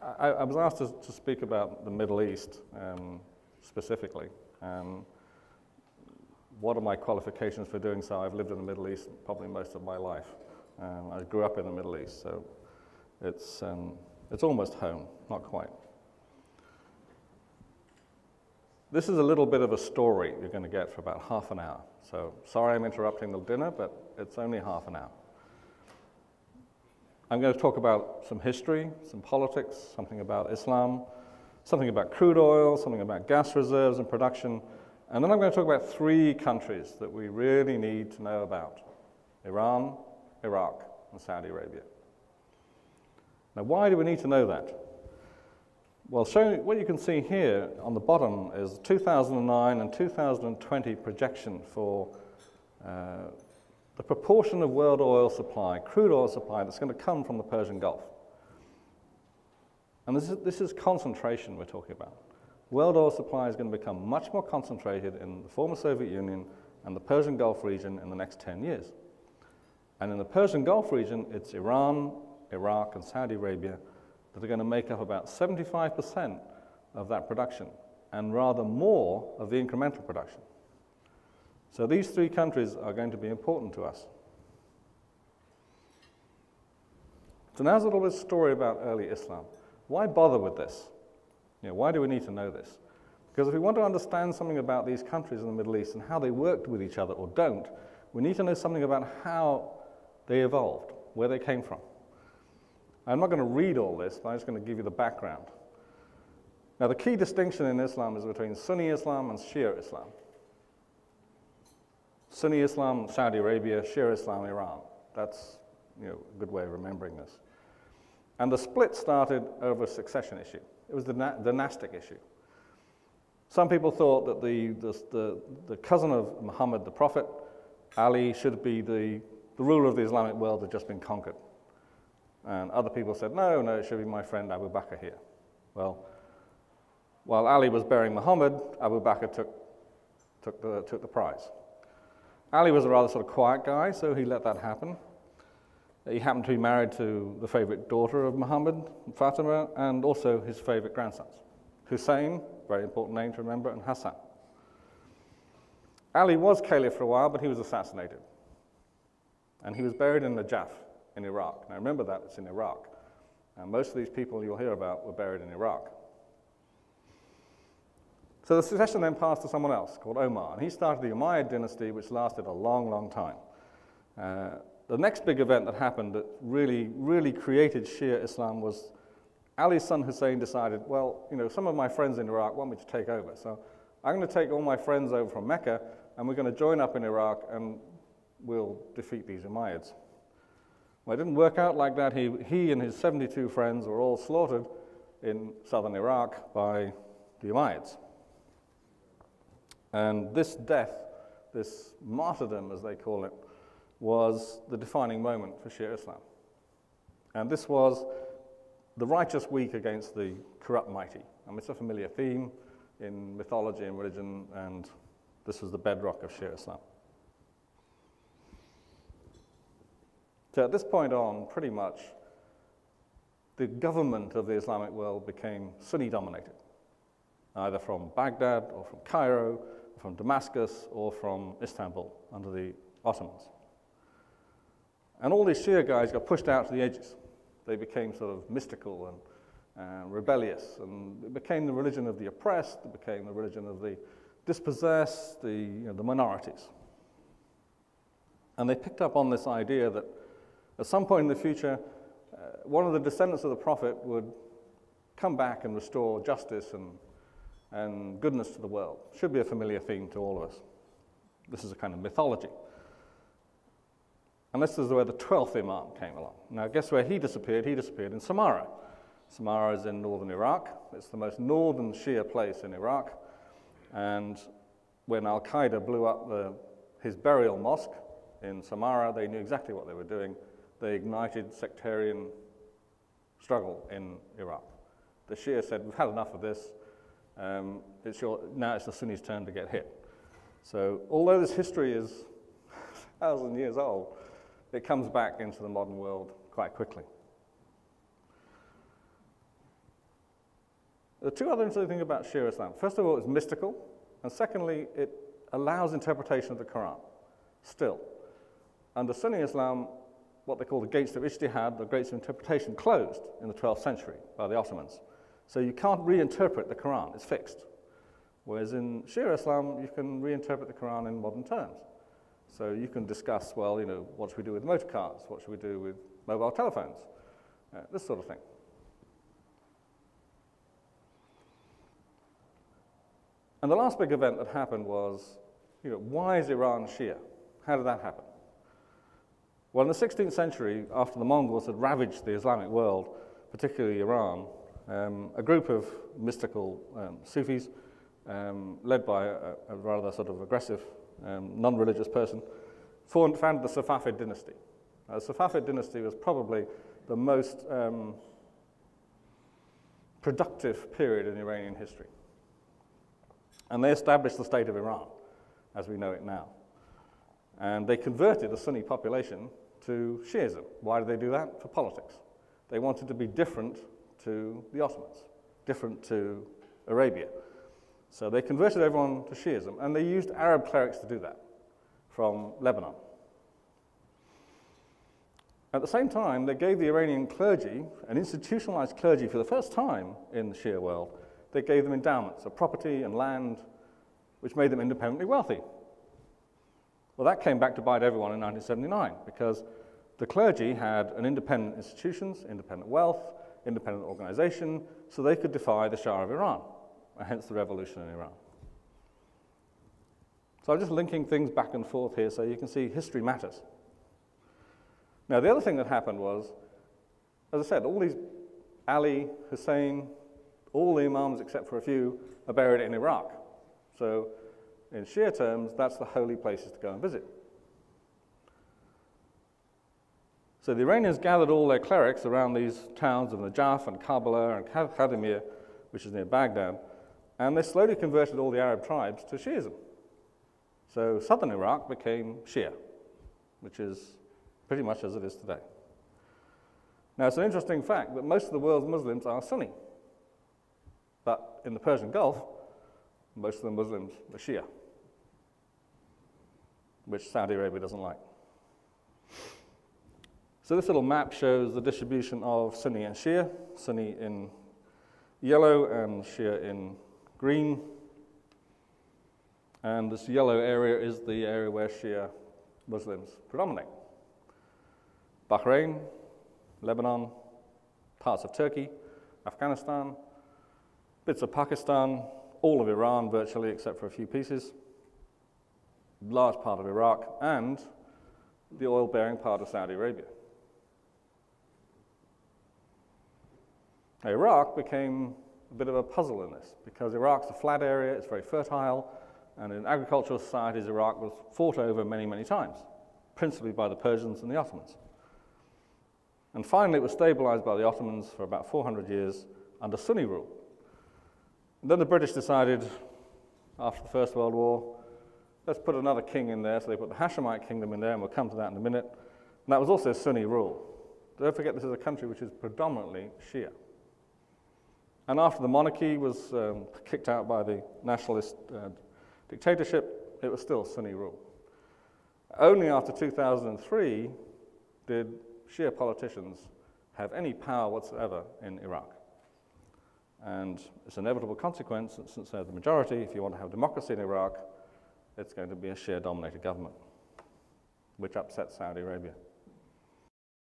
I was asked to speak about the Middle East specifically. What are my qualifications for doing so? I've lived in the Middle East probably most of my life. I grew up in the Middle East, so it's almost home, not quite. This is a little bit of a story you're going to get for about half an hour. So sorry I'm interrupting the dinner, but it's only half an hour. I'm going to talk about some history, some politics, something about Islam, something about crude oil, something about gas reserves and production, and then I'm going to talk about 3 countries that we really need to know about: Iran, Iraq, and Saudi Arabia. Now, why do we need to know that? Well, what you can see here on the bottom is 2009 and 2020 projection for the proportion of world oil supply, crude oil supply, that's going to come from the Persian Gulf. And this is concentration we're talking about. World oil supply is going to become much more concentrated in the former Soviet Union and the Persian Gulf region in the next 10 years. And in the Persian Gulf region, it's Iran, Iraq, and Saudi Arabia that are going to make up about 75% of that production, and rather more of the incremental production. So these 3 countries are going to be important to us. So now's a little bit of story about early Islam. Why bother with this? Why do we need to know this? Because if we want to understand something about these countries in the Middle East and how they worked with each other or don't, we need to know something about how they evolved, where they came from. I'm not going to read all this, but I'm just going to give you the background. Now, the key distinction in Islam is between Sunni Islam and Shia Islam. Sunni Islam, Saudi Arabia; Shia Islam, Iran. That's a good way of remembering this. And the split started over a succession issue. It was the dynastic issue. Some people thought that the cousin of Muhammad, the Prophet, Ali, should be the ruler of the Islamic world that had just been conquered. And other people said, no, it should be my friend Abu Bakr here. Well, while Ali was burying Muhammad, Abu Bakr took the prize. Ali was a rather sort of quiet guy, so he let that happen. He happened to be married to the favorite daughter of Muhammad, Fatima, and also his favorite grandsons, Hussein, very important name to remember, and Hassan. Ali was caliph for a while, but he was assassinated. And he was buried in Najaf in Iraq. Now remember that, it's in Iraq. And most of these people you'll hear about were buried in Iraq. So the succession then passed to someone else called Omar, and he started the Umayyad dynasty, which lasted a long, long time. The next big event that happened that really created Shia Islam was Ali's son Hussein decided, well, some of my friends in Iraq want me to take over, so I'm going to take all my friends over from Mecca, and we're going to join up in Iraq, and we'll defeat these Umayyads. Well, it didn't work out like that. He and his 72 friends were all slaughtered in southern Iraq by the Umayyads. And this death, this martyrdom, as they call it, was the defining moment for Shia Islam. And this was the righteous weak against the corrupt mighty. It's a familiar theme in mythology and religion, and this was the bedrock of Shia Islam. So at this point on, pretty much, the government of the Islamic world became Sunni-dominated, either from Baghdad or from Cairo, from Damascus, or from Istanbul under the Ottomans. And all these Shia guys got pushed out to the edges. They became sort of mystical and rebellious, and it became the religion of the oppressed, it became the religion of the dispossessed, the minorities. And they picked up on this idea that at some point in the future, one of the descendants of the Prophet would come back and restore justice and goodness to the world. Should be a familiar theme to all of us. This is a kind of mythology. And this is where the 12th Imam came along. Now, guess where he disappeared? He disappeared in Samarra. Samarra is in northern Iraq. It's the most northern Shia place in Iraq. And when Al-Qaeda blew up his burial mosque in Samarra, they knew exactly what they were doing. They ignited sectarian struggle in Iraq. The Shia said, we've had enough of this. Now it's the Sunnis' turn to get hit. So although this history is 1,000 years old, it comes back into the modern world quite quickly. There are two other interesting things about Shia Islam. First of all, it's mystical, and secondly, it allows interpretation of the Quran. Still, under Sunni Islam, what they call the gates of ijtihad, the gates of interpretation, closed in the 12th century by the Ottomans. So you can't reinterpret the Quran, it's fixed. Whereas in Shia Islam, you can reinterpret the Quran in modern terms. So you can discuss, well, you know, what should we do with motor cars? What should we do with mobile telephones? This sort of thing. And the last big event that happened was, you know, why is Iran Shia? How did that happen? Well, in the 16th century, after the Mongols had ravaged the Islamic world, particularly Iran, a group of mystical Sufis, led by a rather sort of aggressive, non-religious person, founded the Safavid dynasty. The Safavid dynasty was probably the most productive period in Iranian history. And they established the state of Iran, as we know it now. And they converted the Sunni population to Shiism. Why did they do that? For politics. They wanted to be different to the Ottomans, different to Arabia. So they converted everyone to Shiism, and they used Arab clerics to do that from Lebanon. At the same time, they gave the Iranian clergy, an institutionalized clergy for the first time in the Shia world, they gave them endowments of property and land, which made them independently wealthy. Well, that came back to bite everyone in 1979, because the clergy had an independent institutions, independent wealth, independent organization, so they could defy the Shah of Iran, and hence the revolution in Iran. So I'm just linking things back and forth here so you can see history matters. Now, the other thing that happened was, as I said, all these Ali, Hussein, all the imams except for a few are buried in Iraq. So in Shia terms, that's the holy places to go and visit. So the Iranians gathered all their clerics around these towns of Najaf and Karbala and Khadimiyah, which is near Baghdad, and they slowly converted all the Arab tribes to Shiism. So southern Iraq became Shia, which is pretty much as it is today. Now, it's an interesting fact that most of the world's Muslims are Sunni. But in the Persian Gulf, most of the Muslims are Shia, which Saudi Arabia doesn't like. So this little map shows the distribution of Sunni and Shia, Sunni in yellow and Shia in green. And this yellow area is the area where Shia Muslims predominate. Bahrain, Lebanon, parts of Turkey, Afghanistan, bits of Pakistan, all of Iran virtually except for a few pieces, large part of Iraq, and the oil-bearing part of Saudi Arabia. Now, Iraq became a bit of a puzzle in this because Iraq's a flat area, it's very fertile, and in agricultural societies, Iraq was fought over many, many times, principally by the Persians and the Ottomans. And finally, it was stabilized by the Ottomans for about 400 years under Sunni rule. And then the British decided, after the First World War, let's put another king in there. So they put the Hashemite kingdom in there, and we'll come to that in a minute. And that was also Sunni rule. Don't forget, this is a country which is predominantly Shia. And after the monarchy was kicked out by the nationalist dictatorship, it was still Sunni rule. Only after 2003 did Shia politicians have any power whatsoever in Iraq. And it's an inevitable consequence that since they're the majority, if you want to have democracy in Iraq, it's going to be a Shia-dominated government, which upsets Saudi Arabia.